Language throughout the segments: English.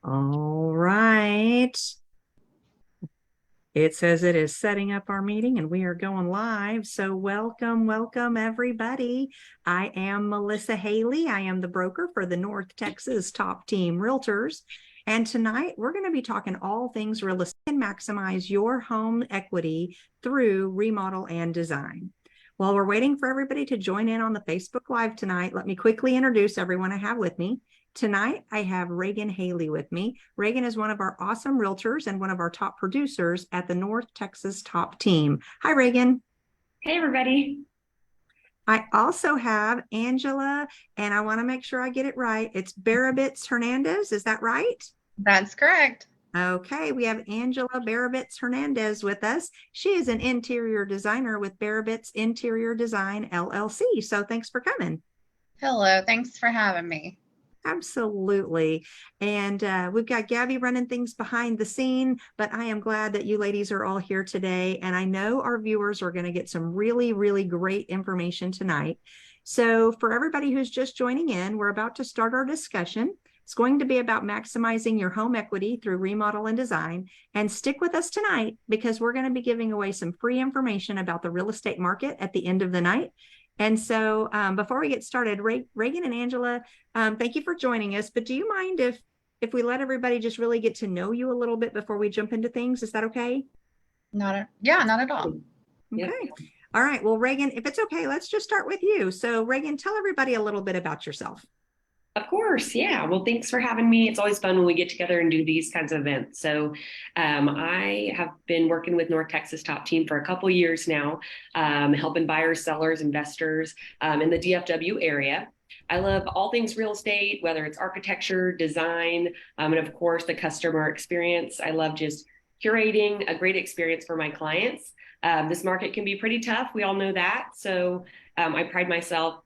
All right. It says it is setting up our meeting and we are going live. So welcome everybody. I am Melissa Haley. I am the broker for the North Texas Top Team Realtors. And tonight we're going to be talking all things real estate and maximize your home equity through remodel and design. While we're waiting for everybody to join in on the Facebook Live tonight, let me quickly introduce everyone I have with me. Tonight, I have Reagan Haley with me. Reagan is one of our awesome realtors and one of our top producers at the North Texas Top Team. Hi, Reagan. Hey, everybody. I also have Angela, and I want to make sure I get it right. It's Barabitz Hernandez. Is that right? That's correct. Okay, we have Angela Barabitz Hernandez with us. She is an interior designer with Barabitz Interior Design LLC. So thanks for coming. Hello, thanks for having me. Absolutely. And we've got Gabby running things behind the scene, but I am glad that you ladies are all here today. And I know our viewers are going to get some really great information tonight. So for everybody who's just joining in, we're about to start our discussion. It's going to be about maximizing your home equity through remodel and design. And stick with us tonight because we're going to be giving away some free information about the real estate market at the end of the night. And so before we get started, Reagan and Angela, thank you for joining us. But do you mind if we let everybody just really get to know you a little bit before we jump into things? Is that okay? Not at all. Okay. Yep. All right. Well, Reagan, if it's okay, let's just start with you. So Reagan, tell everybody a little bit about yourself. Of course. Yeah. Well, thanks for having me. It's always fun when we get together and do these kinds of events. So I have been working with North Texas Top Team for a couple years now, helping buyers, sellers, investors in the DFW area. I love all things real estate, whether it's architecture, design, and of course, the customer experience. I love just curating a great experience for my clients. This market can be pretty tough. We all know that. So I pride myself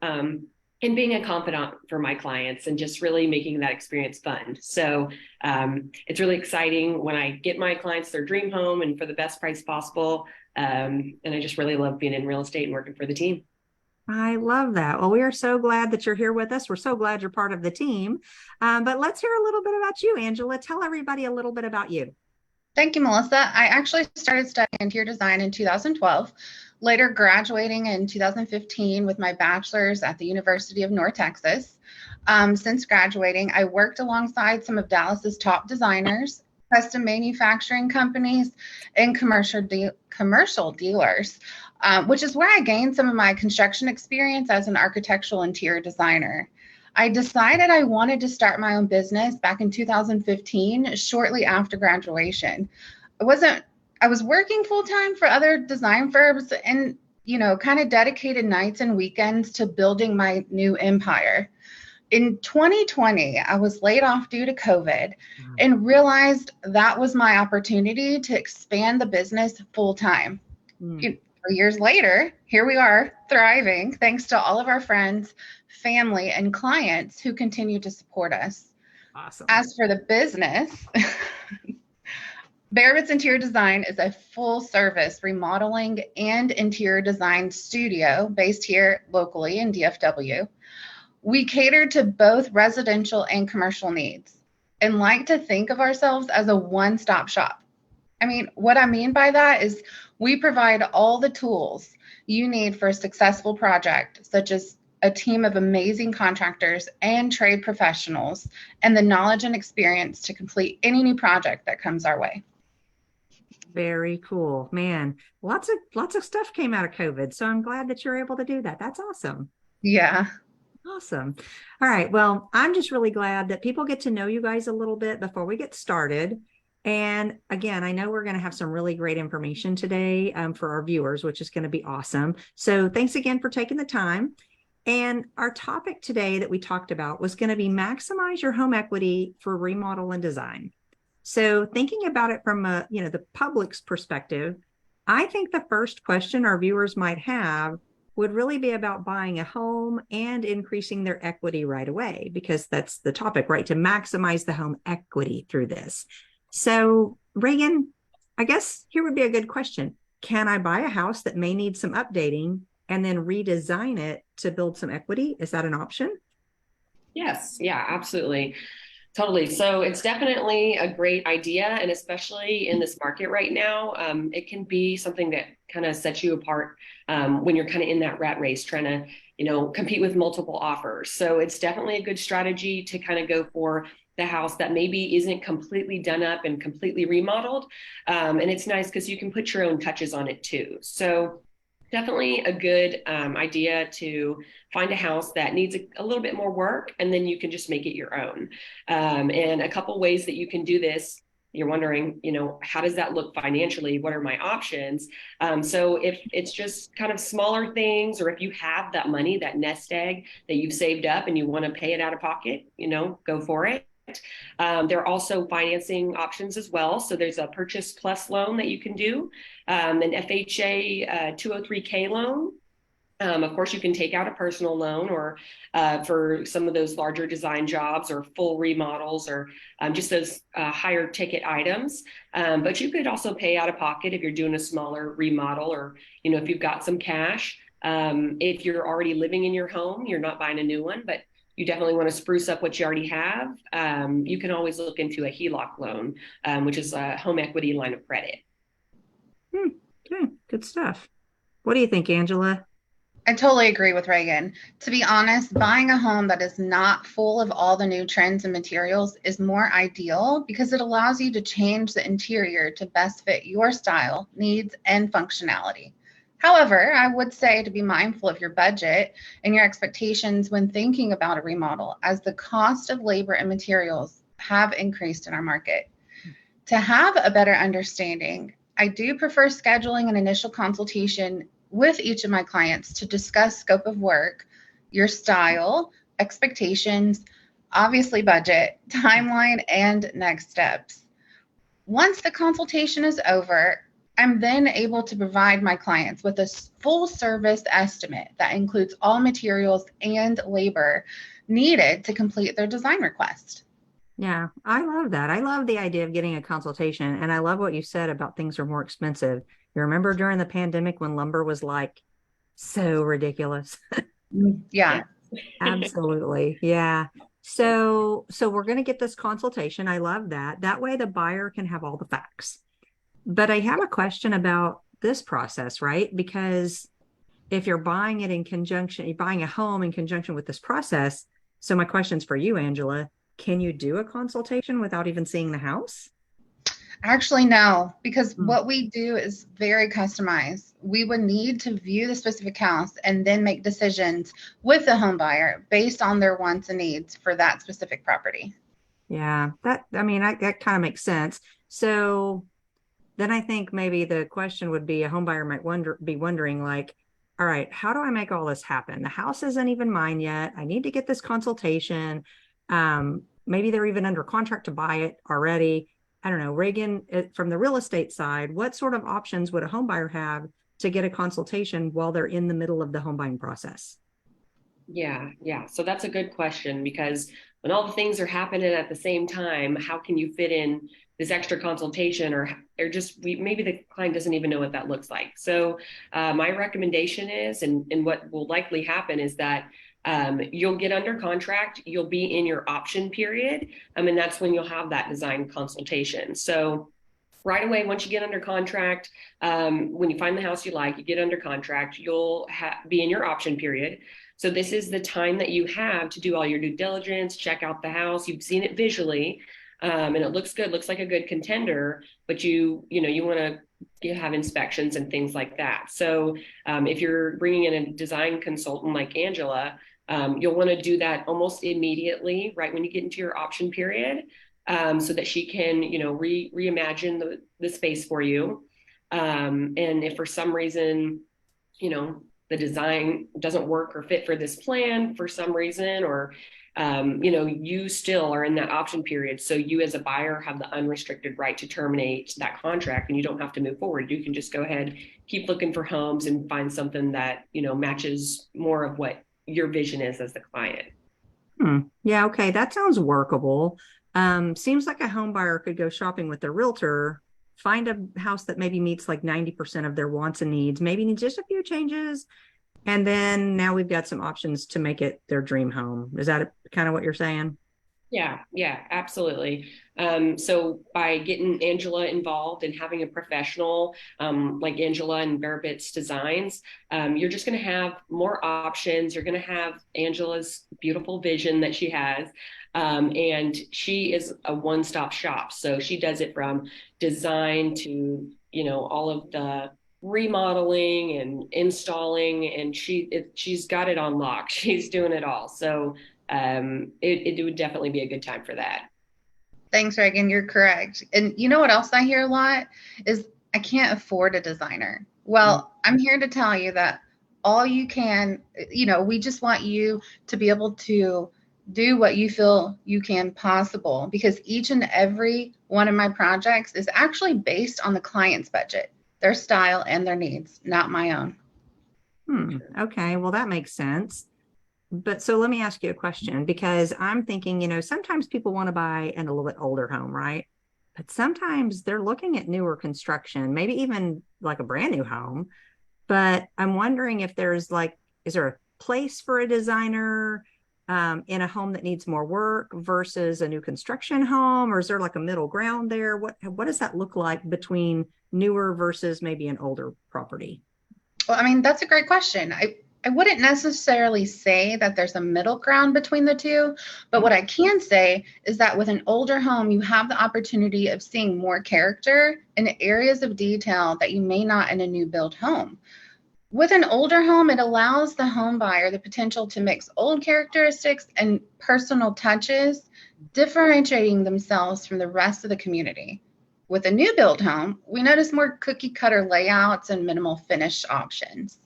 in being a confidant for my clients and just really making that experience fun. So it's really exciting when I get my clients their dream home and for the best price possible. And I just really love being in real estate and working for the team. I love that. Well, we are so glad that you're here with us. We're so glad you're part of the team. But let's hear a little bit about you, Angela. Tell everybody a little bit about you. Thank you, Melissa. I actually started studying interior design in 2012, later graduating in 2015 with my bachelor's at the University of North Texas. Since graduating, I worked alongside some of Dallas's top designers, custom manufacturing companies, and commercial dealers, which is where I gained some of my construction experience as an architectural interior designer. I decided I wanted to start my own business back in 2015, shortly after graduation. I was working full-time for other design firms and, kind of dedicated nights and weekends to building my new empire. In 2020, I was laid off due to COVID and realized that was my opportunity to expand the business full-time. 3 years later, here we are thriving thanks to all of our friends, family, and clients who continue to support us. Awesome. As for the business, Barabitz Interior Design is a full-service remodeling and interior design studio based here locally in DFW. We cater to both residential and commercial needs and like to think of ourselves as a one-stop shop. What I mean by that is we provide all the tools you need for a successful project, such as a team of amazing contractors and trade professionals, and the knowledge and experience to complete any new project that comes our way. Very cool, man. Lots of stuff came out of COVID, so I'm glad that you're able to do that. That's awesome. Yeah. Awesome. All right. Well, I'm just really glad that people get to know you guys a little bit before we get started. And again, I know we're going to have some really great information today for our viewers, which is going to be awesome. So thanks again for taking the time. And our topic today that we talked about was going to be maximize your home equity for remodel and design. So thinking about it from the public's perspective, I think the first question our viewers might have would really be about buying a home and increasing their equity right away, because that's the topic, right? To maximize the home equity through this. So Reagan, I guess here would be a good question. Can I buy a house that may need some updating and then redesign it to build some equity? Is that an option? Yes. Yeah, absolutely. Totally. So it's definitely a great idea. And especially in this market right now, it can be something that kind of sets you apart when you're kind of in that rat race trying to, compete with multiple offers. So it's definitely a good strategy to kind of go for the house that maybe isn't completely done up and completely remodeled. And it's nice because you can put your own touches on it too. So definitely a good idea to find a house that needs a little bit more work, and then you can just make it your own. And a couple ways that you can do this. You're wondering, how does that look financially? What are my options? So if it's just kind of smaller things, or if you have that money, that nest egg that you've saved up and you want to pay it out of pocket, go for it. There are also financing options as well. So there's a purchase plus loan that you can do, an FHA 203K loan. Of course, you can take out a personal loan, or for some of those larger design jobs or full remodels, or just those higher ticket items. But you could also pay out of pocket if you're doing a smaller remodel, or if you've got some cash. If you're already living in your home, you're not buying a new one, but you definitely want to spruce up what you already have. You can always look into a HELOC loan, which is a home equity line of credit. Okay, good stuff. What do you think, Angela? I totally agree with Reagan. To be honest, buying a home that is not full of all the new trends and materials is more ideal because it allows you to change the interior to best fit your style, needs, and functionality. However, I would say to be mindful of your budget and your expectations when thinking about a remodel, as the cost of labor and materials have increased in our market. To have a better understanding, I do prefer scheduling an initial consultation with each of my clients to discuss scope of work, your style, expectations, obviously budget, timeline, and next steps. Once the consultation is over, I'm then able to provide my clients with a full service estimate that includes all materials and labor needed to complete their design request. Yeah, I love that. I love the idea of getting a consultation. And I love what you said about things are more expensive. You remember during the pandemic when lumber was like so ridiculous? Yeah. Absolutely. Yeah. So we're going to get this consultation. I love that. That way the buyer can have all the facts. But I have a question about this process, right? Because if you're buying it in conjunction, you're buying a home in conjunction with this process. So my question's for you, Angela. Can you do a consultation without even seeing the house? Actually, no, because what we do is very customized. We would need to view the specific house and then make decisions with the home buyer based on their wants and needs for that specific property. Yeah, that kind of makes sense. So then I think maybe the question would be, a home buyer might be wondering like, all right, how do I make all this happen? The house isn't even mine yet. I need to get this consultation. Maybe they're even under contract to buy it already. I don't know, Reagan, from the real estate side, what sort of options would a home buyer have to get a consultation while they're in the middle of the home buying process? Yeah. So that's a good question, because when all the things are happening at the same time, how can you fit in this extra consultation, or just maybe the client doesn't even know what that looks like. So my recommendation is, and what will likely happen is that you'll get under contract, you'll be in your option period, and that's when you'll have that design consultation. So right away, once you get under contract, when you find the house you like, you get under contract, you'll be in your option period. So this is the time that you have to do all your due diligence, check out the house. You've seen it visually, and it looks good, looks like a good contender, but you want to have inspections and things like that. So if you're bringing in a design consultant like Angela, you'll want to do that almost immediately, right when you get into your option period, so that she can, reimagine the space for you. And if for some reason, the design doesn't work or fit for this plan for some reason, or you still are in that option period. So you as a buyer have the unrestricted right to terminate that contract, and you don't have to move forward. You can just go ahead, keep looking for homes and find something that, matches more of what your vision is as the client. Yeah, okay. That sounds workable. Seems like a home buyer could go shopping with their realtor, find a house that maybe meets like 90% of their wants and needs, maybe needs just a few changes. And then now we've got some options to make it their dream home. Is that kind of what you're saying? Yeah, absolutely. So by getting Angela involved and having a professional like Angela and Bearbits Designs, you're just going to have more options. You're going to have Angela's beautiful vision that she has. And she is a one-stop shop. So she does it from design to, all of the remodeling and installing, and she's got it on lock. She's doing it all. So it would definitely be a good time for that. Thanks, Reagan. You're correct. And you know what else I hear a lot is I can't afford a designer. Well, I'm here to tell you that all you can, we just want you to be able to do what you feel you can possible, because each and every one of my projects is actually based on the client's budget, their style, and their needs, not my own. Okay, well, that makes sense. But so let me ask you a question, because I'm thinking, sometimes people want to buy a little bit older home, right? But sometimes they're looking at newer construction, maybe even like a brand new home. But I'm wondering if is there a place for a designer in a home that needs more work versus a new construction home? Or is there like a middle ground there? What does that look like between newer versus maybe an older property? Well, I mean, that's a great question. I wouldn't necessarily say that there's a middle ground between the two, but what I can say is that with an older home, you have the opportunity of seeing more character and areas of detail that you may not in a new build home. With an older home, it allows the home buyer the potential to mix old characteristics and personal touches, differentiating themselves from the rest of the community. With a new build home, we notice more cookie cutter layouts and minimal finish options.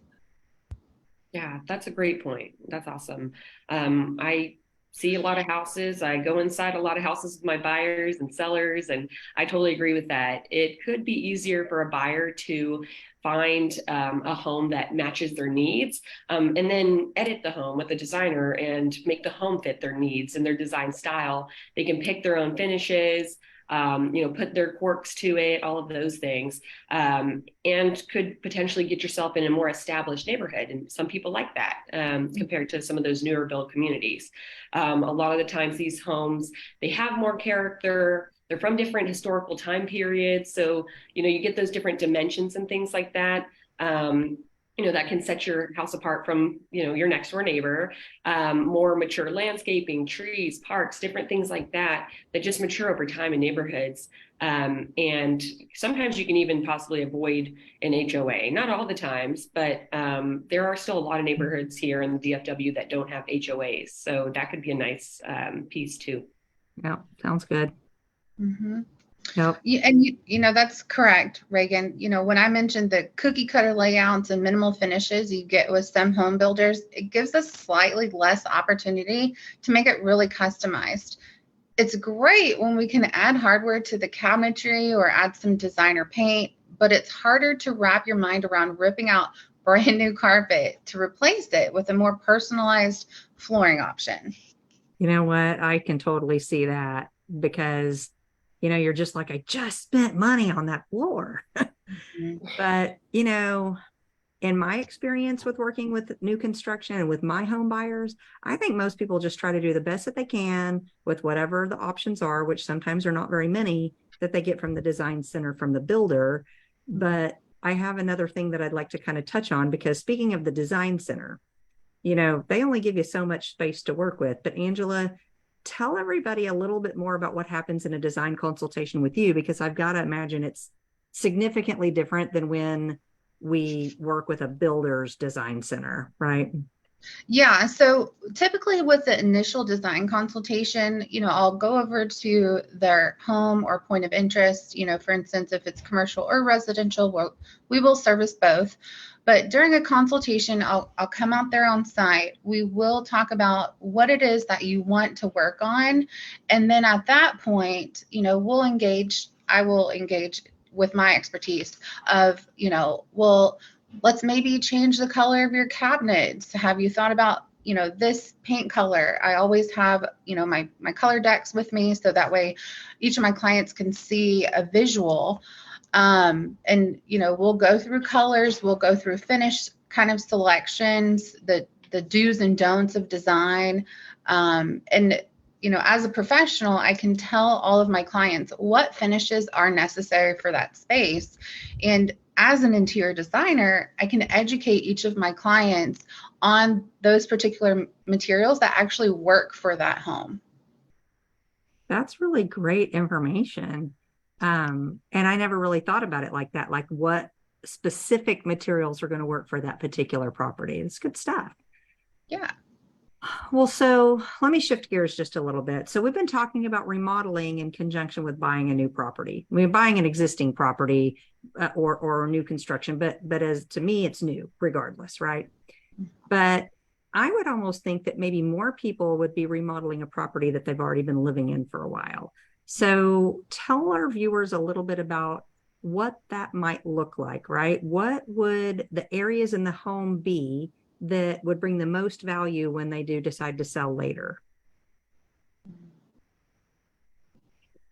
Yeah, that's a great point. That's awesome. I see a lot of houses. I go inside a lot of houses with my buyers and sellers, and I totally agree with that. It could be easier for a buyer to find a home that matches their needs, and then edit the home with a designer and make the home fit their needs and their design style. They can pick their own finishes, put their quirks to it, all of those things, and could potentially get yourself in a more established neighborhood. And some people like that compared to some of those newer build communities. A lot of the times these homes, they have more character. They're from different historical time periods. So, you get those different dimensions and things like that. That can set your house apart from, your next door neighbor. More mature landscaping, trees, parks, different things like that just mature over time in neighborhoods. And sometimes you can even possibly avoid an HOA. Not all the times, but there are still a lot of neighborhoods here in the DFW that don't have HOAs. So that could be a nice piece too. Yeah, sounds good. Mm-hmm. Yep. That's correct, Reagan. When I mentioned the cookie cutter layouts and minimal finishes you get with some home builders, it gives us slightly less opportunity to make it really customized. It's great when we can add hardware to the cabinetry or add some designer paint, but it's harder to wrap your mind around ripping out brand new carpet to replace it with a more personalized flooring option. You know what? I can totally see that, because you're just like, I just spent money on that floor. But, in my experience with working with new construction and with my home buyers, I think most people just try to do the best that they can with whatever the options are, which sometimes are not very many that they get from the design center from the builder. But I have another thing that I'd like to kind of touch on, because speaking of the design center, they only give you so much space to work with. But Angela, tell everybody a little bit more about what happens in a design consultation with you, because I've got to imagine it's significantly different than when we work with a builder's design center, right? Yeah, so typically with the initial design consultation, I'll go over to their home or point of interest. For instance, if it's commercial or residential, we will service both. But during a consultation, I'll come out there on site. We will talk about what it is that you want to work on. And then at that point, I will engage with my expertise of, let's maybe change the color of your cabinets. Have you thought about, this paint color? I always have, my color decks with me, so that way each of my clients can see a visual. And, we'll go through colors, we'll go through finish kind of selections, the do's and don'ts of design. And, as a professional, I can tell all of my clients what finishes are necessary for that space. And as an interior designer, I can educate each of my clients on those particular materials that actually work for that home. That's really great information. And I never really thought about it like that, like what specific materials are going to work for that particular property. It's good stuff. Yeah. Well, so let me shift gears just a little bit. So we've been talking about remodeling in conjunction with buying a new property. I mean, buying an existing property or new construction, but as to me, it's new regardless, right? But I would almost think that maybe more people would be remodeling a property that they've already been living in for a while. So tell our viewers a little bit about what that might look like, right? What would the areas in the home be that would bring the most value when they do decide to sell later?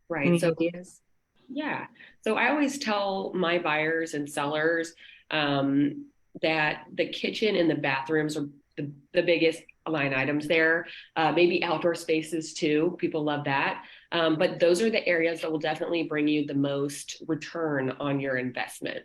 Right. Any So ideas? yeah. So I always tell my buyers and sellers that the kitchen and the bathrooms are the biggest line items there. Maybe outdoor spaces too. People love that. But those are the areas that will definitely bring you the most return on your investment.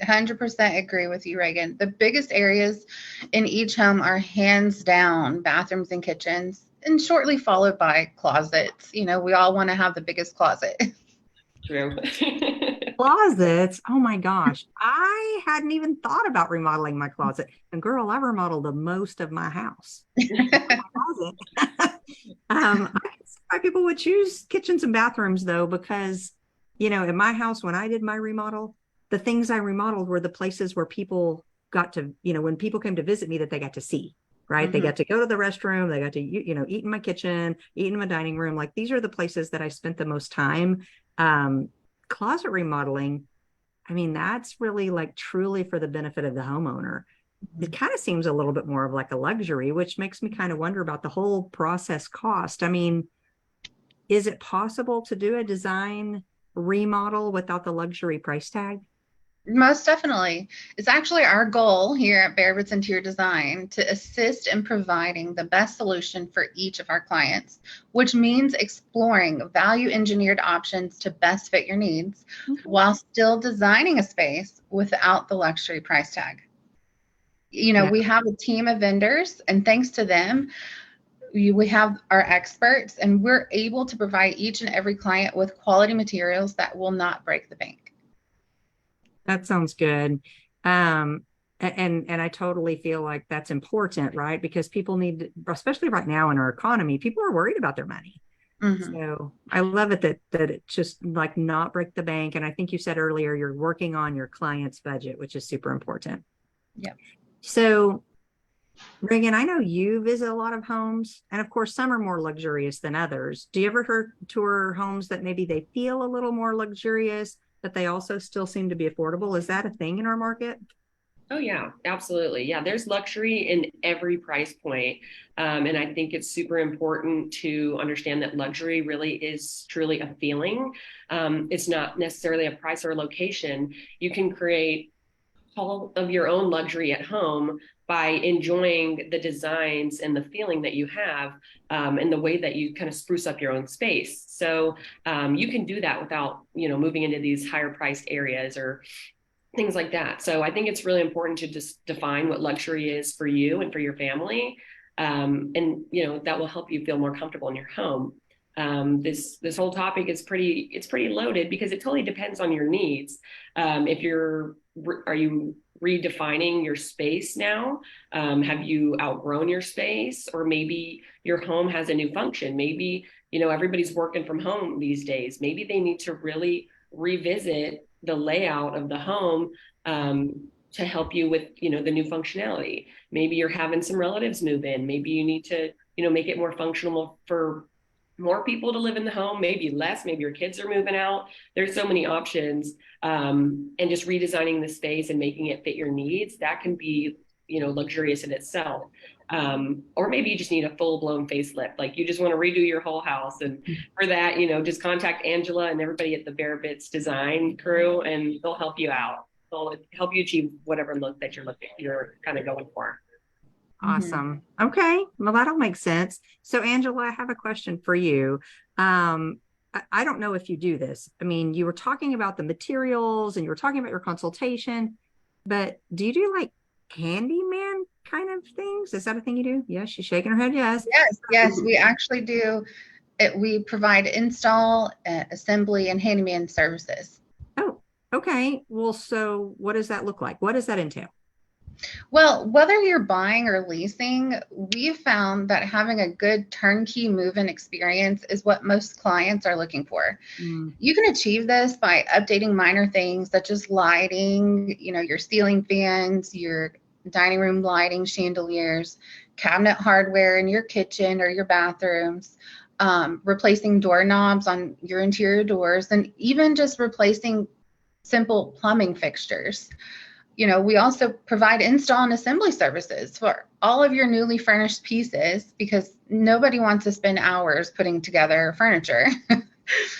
100% agree with you, Reagan. The biggest areas in each home are hands down bathrooms and kitchens, and shortly followed by closets. We all want to have the biggest closet. True. Closets. Oh my gosh. I hadn't even thought about remodeling my closet. And girl, I remodeled the most of my house. Closet. I can see why people would choose kitchens and bathrooms though, because, in my house, when I did my remodel, the things I remodeled were the places where people got to, when people came to visit me, that they got to see, right? Mm-hmm. They got to go to the restroom. They got to, eat in my kitchen, eat in my dining room. Like these are the places that I spent the most time. Closet remodeling, I mean, that's really like truly for the benefit of the homeowner. It kind of seems a little bit more of like a luxury, which makes me kind of wonder about the whole process cost. I mean, is it possible to do a design remodel without the luxury price tag? Most definitely. It's actually our goal here at Bare Roots Interior Design to assist in providing the best solution for each of our clients, which means exploring value engineered options to best fit your needs while still designing a space without the luxury price tag. We have a team of vendors, and thanks to them, we have our experts, and we're able to provide each and every client with quality materials that will not break the bank. That sounds good. And I totally feel like that's important, right? Because people need, especially right now in our economy, people are worried about their money. Mm-hmm. So I love it that it just like not break the bank. And I think you said earlier, you're working on your client's budget, which is super important. Yeah. So Reagan, I know you visit a lot of homes, and of course, some are more luxurious than others. Do you ever tour homes that maybe they feel a little more luxurious, but they also still seem to be affordable? Is that a thing in our market? Oh, yeah, absolutely. Yeah, there's luxury in every price point. And I think it's super important to understand that luxury really is truly a feeling. It's not necessarily a price or a location. You can create all of your own luxury at home by enjoying the designs and the feeling that you have and the way that you kind of spruce up your own space. So you can do that without, moving into these higher priced areas or things like that. So I think it's really important to just define what luxury is for you and for your family. And, that will help you feel more comfortable in your home. This whole topic is pretty loaded because it totally depends on your needs. Are you redefining your space now? Have you outgrown your space, or maybe your home has a new function? Maybe, everybody's working from home these days. Maybe they need to really revisit the layout of the home to help you with, the new functionality. Maybe you're having some relatives move in. Maybe you need to, make it more functional for more people to live in the home, maybe less, maybe your kids are moving out. There's so many options. And just redesigning the space and making it fit your needs, that can be, luxurious in itself. Or maybe you just need a full-blown facelift. Like you just want to redo your whole house. And for that, just contact Angela and everybody at the Bare Bits Design crew, and they'll help you out. They'll help you achieve whatever look that you're kind of going for. Awesome. Okay. Well, that'll make sense. So, Angela, I have a question for you. I don't know if you do this. I mean, you were talking about the materials and you were talking about your consultation, but do you do like handyman kind of things? Is that a thing you do? Yes, she's shaking her head. Yes. Yes, we actually do. We provide install, assembly, and handyman services. Oh, okay. Well, so what does that look like? What does that entail? Well, whether you're buying or leasing, we've found that having a good turnkey move-in experience is what most clients are looking for. Mm, You can achieve this by updating minor things such as lighting, your ceiling fans, your dining room lighting, chandeliers, cabinet hardware in your kitchen or your bathrooms, replacing doorknobs on your interior doors, and even just replacing simple plumbing fixtures. We also provide install and assembly services for all of your newly furnished pieces because nobody wants to spend hours putting together furniture.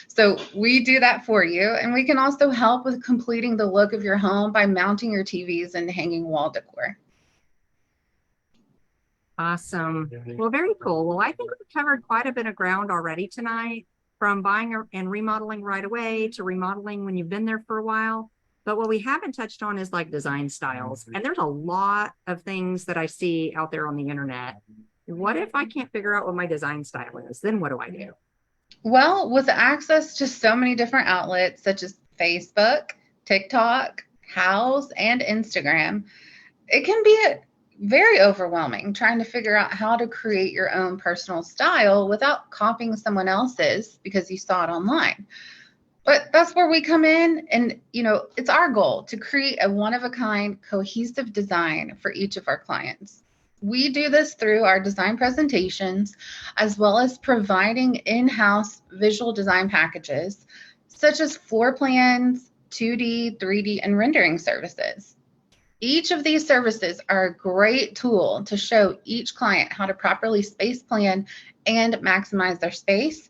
So we do that for you. And we can also help with completing the look of your home by mounting your TVs and hanging wall decor. awesome. Well, very cool. Well, I think we've covered quite a bit of ground already tonight, from buying and remodeling right away to remodeling when you've been there for a while. But what we haven't touched on is like design styles. And there's a lot of things that I see out there on the internet. What if I can't figure out what my design style is? Then what do I do? Well, with access to so many different outlets such as Facebook, TikTok, House, and Instagram, it can be very overwhelming trying to figure out how to create your own personal style without copying someone else's because you saw it online. But that's where we come in, and it's our goal to create a one-of-a-kind cohesive design for each of our clients. We do this through our design presentations, as well as providing in-house visual design packages, such as floor plans, 2D, 3D, and rendering services. Each of these services are a great tool to show each client how to properly space plan and maximize their space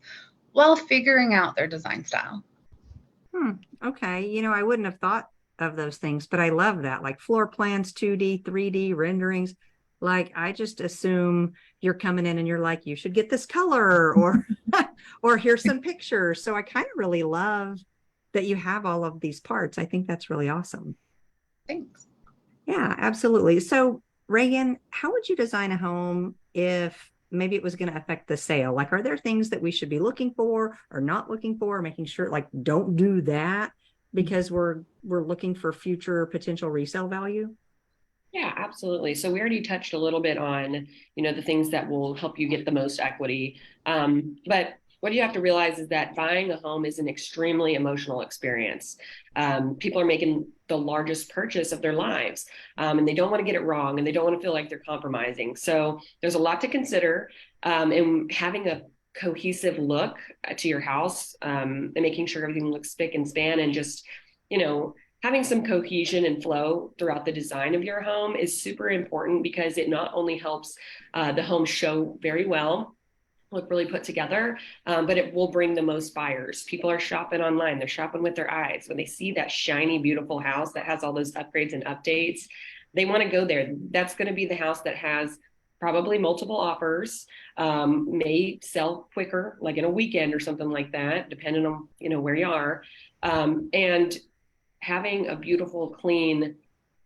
while figuring out their design style. Okay. I wouldn't have thought of those things, but I love that. Like floor plans, 2D, 3D renderings. Like I just assume you're coming in and you're like, you should get this color or or here's some pictures. So I kind of really love that you have all of these parts. I think that's really awesome. Thanks. Yeah, absolutely. So Reagan, how would you design a home if maybe it was going to affect the sale? Like, are there things that we should be looking for or not looking for, making sure like don't do that because we're looking for future potential resale value? Yeah, absolutely. So we already touched a little bit on, the things that will help you get the most equity. But what you have to realize is that buying a home is an extremely emotional experience. People are making the largest purchase of their lives, and they don't want to get it wrong, and they don't want to feel like they're compromising. So there's a lot to consider, and having a cohesive look to your house, and making sure everything looks spick and span, and just, having some cohesion and flow throughout the design of your home is super important because it not only helps the home show very well, look really put together, but it will bring the most buyers. People are shopping online. They're shopping with their eyes. When they see that shiny, beautiful house that has all those upgrades and updates, they want to go there. That's going to be the house that has probably multiple offers, may sell quicker, like in a weekend or something like that, depending on, where you are. And having a beautiful, clean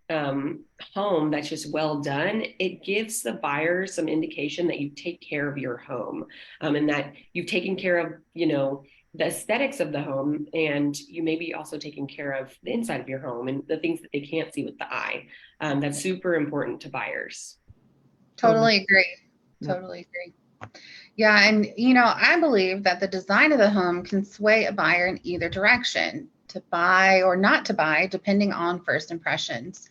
home that's just well done, it gives the buyer some indication that you take care of your home, and that you've taken care of, the aesthetics of the home, and you may be also taking care of the inside of your home and the things that they can't see with the eye. That's super important to buyers. Totally agree. Totally agree. Yeah, and I believe that the design of the home can sway a buyer in either direction, to buy or not to buy, depending on first impressions.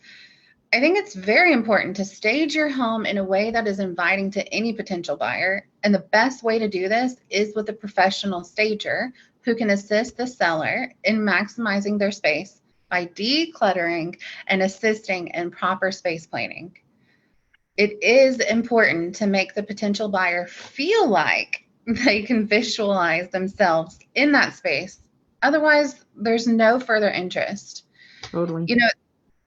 I think it's very important to stage your home in a way that is inviting to any potential buyer. And the best way to do this is with a professional stager who can assist the seller in maximizing their space by decluttering and assisting in proper space planning. It is important to make the potential buyer feel like they can visualize themselves in that space. Otherwise, there's no further interest. Totally.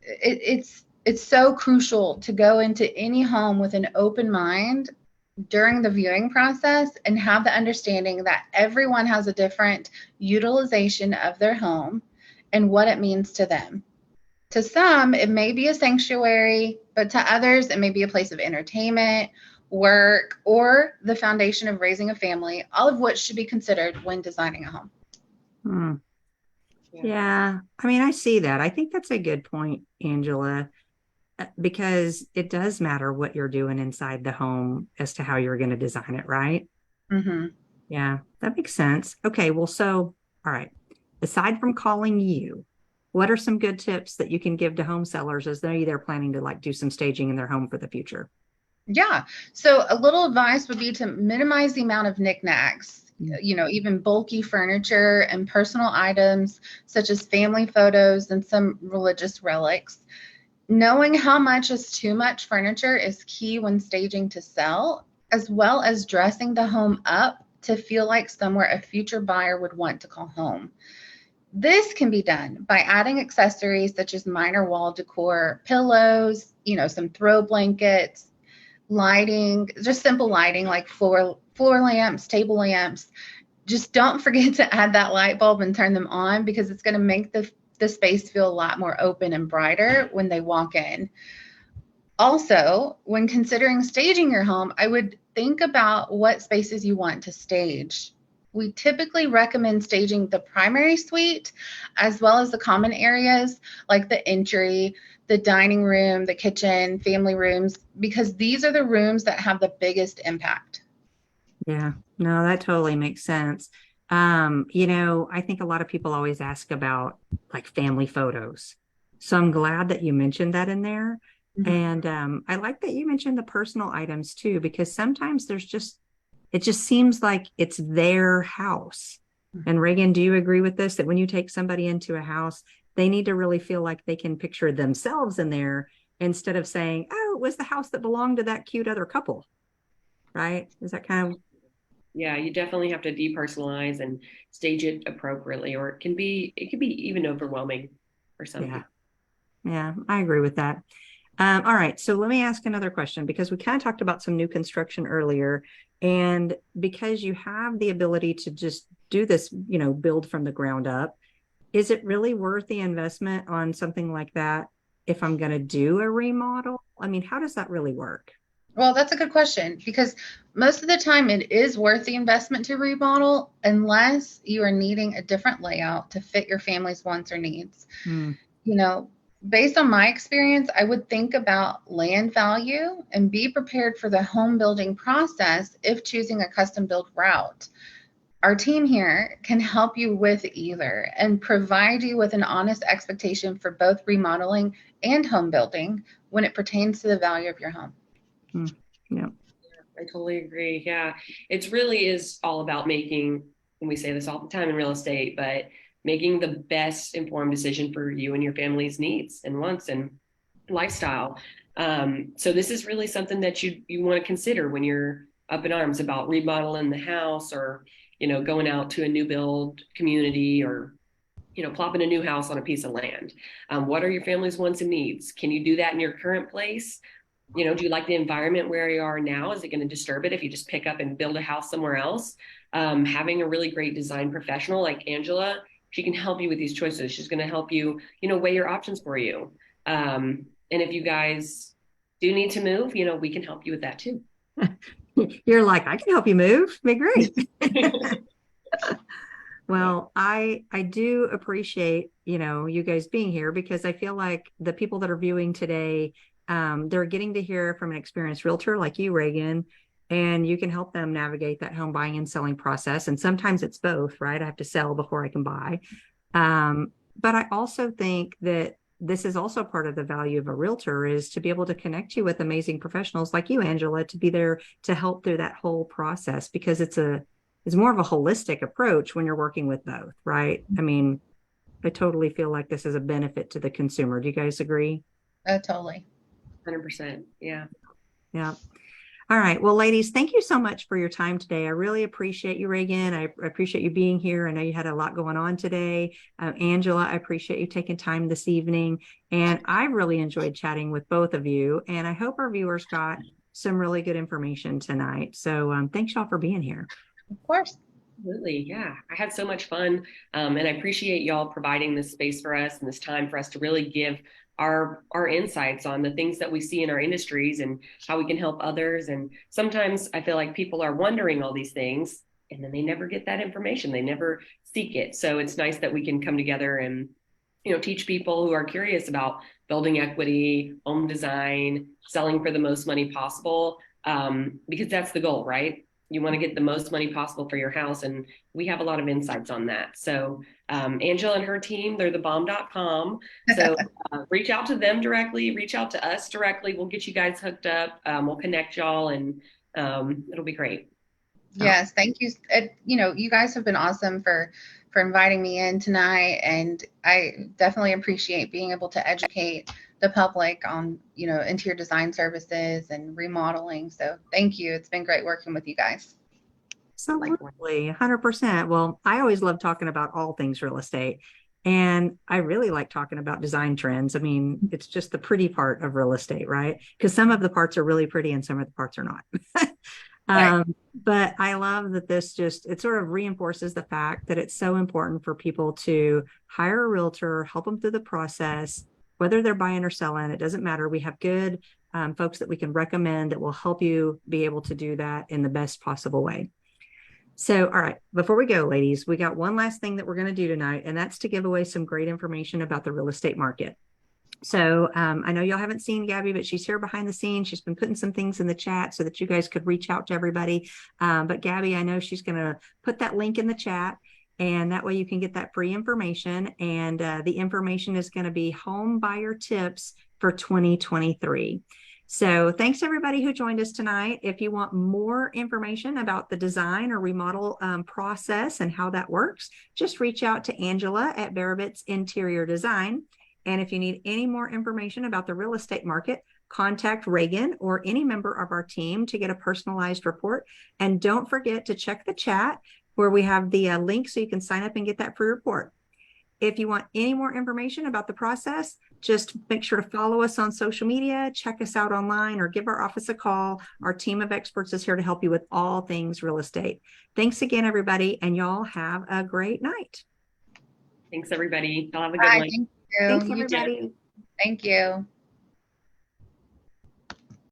It's It's so crucial to go into any home with an open mind during the viewing process and have the understanding that everyone has a different utilization of their home and what it means to them. To some, it may be a sanctuary, but to others, it may be a place of entertainment, work, or the foundation of raising a family, all of which should be considered when designing a home. Hmm. Yeah. I mean, I see that. I think that's a good point, Angela, because it does matter what you're doing inside the home as to how you're going to design it, right? Mm-hmm. Yeah, that makes sense. Okay, well, so, all right. Aside from calling you, what are some good tips that you can give to home sellers as they're planning to like do some staging in their home for the future? Yeah. So a little advice would be to minimize the amount of knickknacks, even bulky furniture and personal items such as family photos and some religious relics. Knowing how much is too much furniture is key when staging to sell, as well as dressing the home up to feel like somewhere a future buyer would want to call home. This can be done by adding accessories such as minor wall decor, pillows, some throw blankets, lighting, just simple lighting like floor lamps, table lamps. Just don't forget to add that light bulb and turn them on because it's going to make the space feel a lot more open and brighter when they walk in. Also, when considering staging your home, I would think about what spaces you want to stage. We typically recommend staging the primary suite as well as the common areas like the entry, the dining room, the kitchen, family rooms, because these are the rooms that have the biggest impact. Yeah, no, that totally makes sense. I think a lot of people always ask about like family photos. So I'm glad that you mentioned that in there. Mm-hmm. And I like that you mentioned the personal items too, because sometimes it just seems like it's their house. And Reagan, do you agree with this? That when you take somebody into a house, they need to really feel like they can picture themselves in there instead of saying, oh, it was the house that belonged to that cute other couple, right? Is that kind of Yeah, you definitely have to depersonalize and stage it appropriately, or it can be even overwhelming for some yeah. people. Yeah, I agree with that. All right, so let me ask another question because we kind of talked about some new construction earlier. And because you have the ability to just do this, build from the ground up, is it really worth the investment on something like that if I'm going to do a remodel? I mean, how does that really work? Well, that's a good question because most of the time it is worth the investment to remodel unless you are needing a different layout to fit your family's wants or needs. Hmm. You know, Based on my experience, I would think about land value and be prepared for the home building process if choosing a custom build route. Our team here can help you with either and provide you with an honest expectation for both remodeling and home building when it pertains to the value of your home. Hmm. Yeah. I totally agree. Yeah. It really is all about making, and we say this all the time in real estate, but making the best informed decision for you and your family's needs and wants and lifestyle. So this is really something that you want to consider when you're up in arms about remodeling the house or, going out to a new build community or, plopping a new house on a piece of land. What are your family's wants and needs? Can you do that in your current place? Do you like the environment where you are now? Is it going to disturb it if you just pick up and build a house somewhere else? Having a really great design professional like Angela, she can help you with these choices. She's going to help you, weigh your options for you. And if you guys do need to move, we can help you with that too. You're like, I can help you move. Be great. Well, I do appreciate, you guys being here because I feel like the people that are viewing today, they're getting to hear from an experienced realtor like you, Reagan, and you can help them navigate that home buying and selling process. And sometimes it's both, right? I have to sell before I can buy. But I also think that this is also part of the value of a realtor is to be able to connect you with amazing professionals like you, Angela, to be there to help through that whole process because it's more of a holistic approach when you're working with both, right? I mean, I totally feel like this is a benefit to the consumer. Do you guys agree? Totally. 100%. Yeah. Yeah. All right. Well, ladies, thank you so much for your time today. I really appreciate you, Reagan. I appreciate you being here. I know you had a lot going on today. Angela, I appreciate you taking time this evening. And I really enjoyed chatting with both of you. And I hope our viewers got some really good information tonight. So thanks y'all for being here. Of course. Absolutely. Yeah. I had so much fun. And I appreciate y'all providing this space for us and this time for us to really give our insights on the things that we see in our industries and how we can help others. And sometimes I feel like people are wondering all these things and then they never get that information. They never seek it. So it's nice that we can come together and, teach people who are curious about building equity, home design, selling for the most money possible, because that's the goal, right? You want to get the most money possible for your house. And we have a lot of insights on that. So Angela and her team, they're thebomb.com. So reach out to them directly, reach out to us directly. We'll get you guys hooked up. We'll connect y'all and it'll be great. Yes, thank you. You guys have been awesome for inviting me in tonight, and I definitely appreciate being able to educate the public on, interior design services and remodeling. So thank you. It's been great working with you guys. Absolutely, 100%. Well, I always love talking about all things real estate. And I really like talking about design trends. I mean, it's just the pretty part of real estate, right? Because some of the parts are really pretty and some of the parts are not. Right. But I love that it sort of reinforces the fact that it's so important for people to hire a realtor, help them through the process, whether they're buying or selling, it doesn't matter. We have good folks that we can recommend that will help you be able to do that in the best possible way. So, all right, before we go, ladies, we got one last thing that we're going to do tonight, and that's to give away some great information about the real estate market. So I know y'all haven't seen Gabby, but she's here behind the scenes. She's been putting some things in the chat so that you guys could reach out to everybody. But Gabby, I know she's going to put that link in the chat, and that way you can get that free information. And the information is going to be home buyer tips for 2023. So thanks to everybody who joined us tonight. If you want more information about the design or remodel process and how that works, just reach out to Angela at Barabit's Interior Design. And if you need any more information about the real estate market, contact Reagan or any member of our team to get a personalized report. And don't forget to check the chat where we have the link so you can sign up and get that free report. If you want any more information about the process, just make sure to follow us on social media, check us out online, or give our office a call. Our team of experts is here to help you with all things real estate. Thanks again, everybody, and y'all have a great night. Thanks, everybody. Y'all have a good one. Thank you. Thanks, everybody. Thank you.